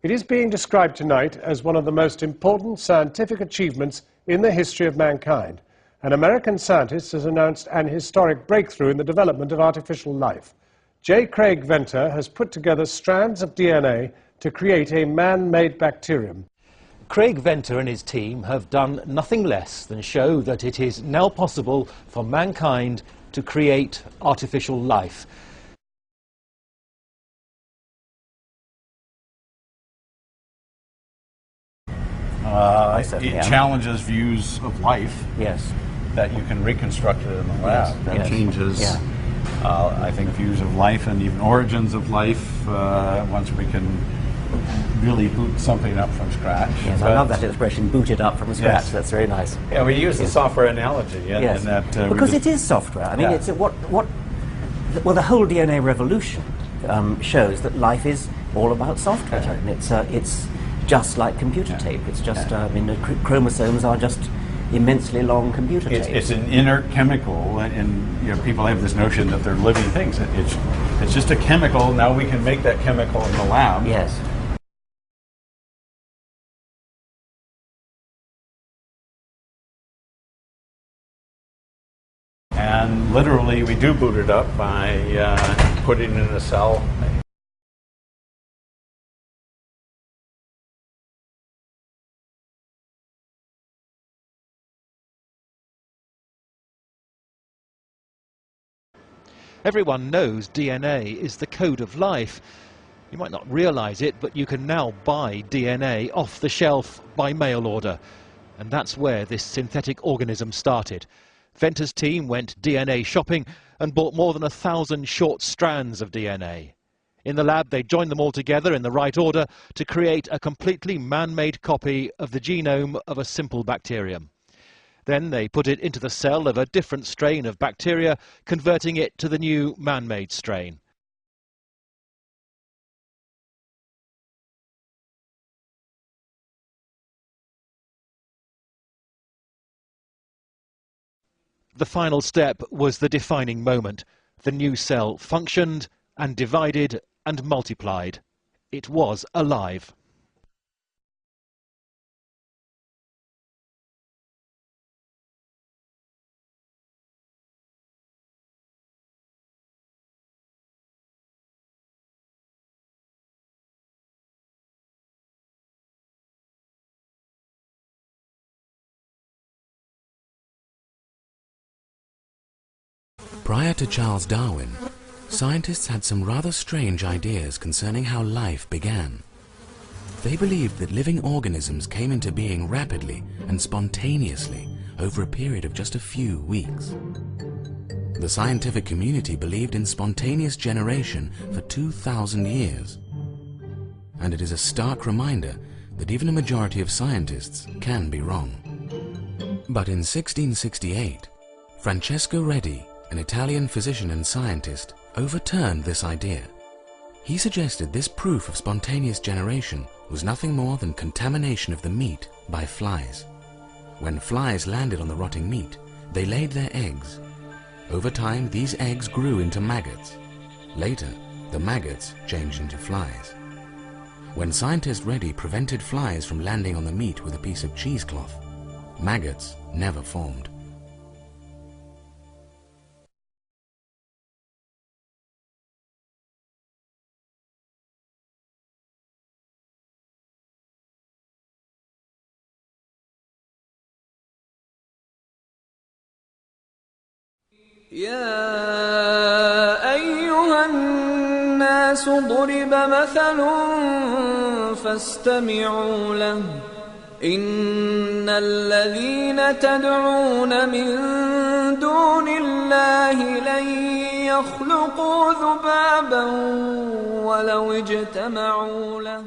It is being described tonight as one of the most important scientific achievements in the history of mankind. An American scientist has announced an historic breakthrough in the development of artificial life. J. Craig Venter has put together strands of DNA to create a man-made bacterium. Craig Venter and his team have done nothing less than show that it is now possible for mankind to create artificial life. It challenges views of life. Yes. That you can reconstruct it in the lab. Yes. That Yes. changes, Yeah. I think, views of life and even origins of life once we can really boot something up from scratch. Yes, I love that expression, boot it up from scratch. Yes. That's very nice. Yeah, we use the software analogy. Yes. In that, because it is software. I mean, it's well, the whole DNA revolution shows that life is all about software, and it's just like computer tape. It's just, I mean, the chromosomes are just immensely long computer tape. It's an inert chemical, and you know, people have this notion that they're living things. It's just a chemical. Now we can make that chemical in the lab. Yes. And literally, we do boot it up by putting it in a cell. Everyone knows DNA is the code of life. You might not realize it, but you can now buy DNA off the shelf by mail order. And that's where this synthetic organism started. Venter's team went DNA shopping and bought more than 1,000 short strands of DNA. In the lab, they joined them all together in the right order to create a completely man-made copy of the genome of a simple bacterium. Then they put it into the cell of a different strain of bacteria, converting it to the new man-made strain. The final step was the defining moment. The new cell functioned and divided and multiplied. It was alive. Prior to Charles Darwin, scientists had some rather strange ideas concerning how life began. They believed that living organisms came into being rapidly and spontaneously over a period of just a few weeks. The scientific community believed in spontaneous generation for 2,000 years. And it is a stark reminder that even a majority of scientists can be wrong. But in 1668, Francesco Redi, an Italian physician and scientist, overturned this idea. He suggested this proof of spontaneous generation was nothing more than contamination of the meat by flies. When flies landed on the rotting meat, they laid their eggs. Over time, these eggs grew into maggots. Later, the maggots changed into flies. When scientist Redi prevented flies from landing on the meat with a piece of cheesecloth, maggots never formed. يا أيها الناس ضرب مثل فاستمعوا له إن الذين تدعون من دون الله لن يخلقوا ذبابا ولو اجتمعوا له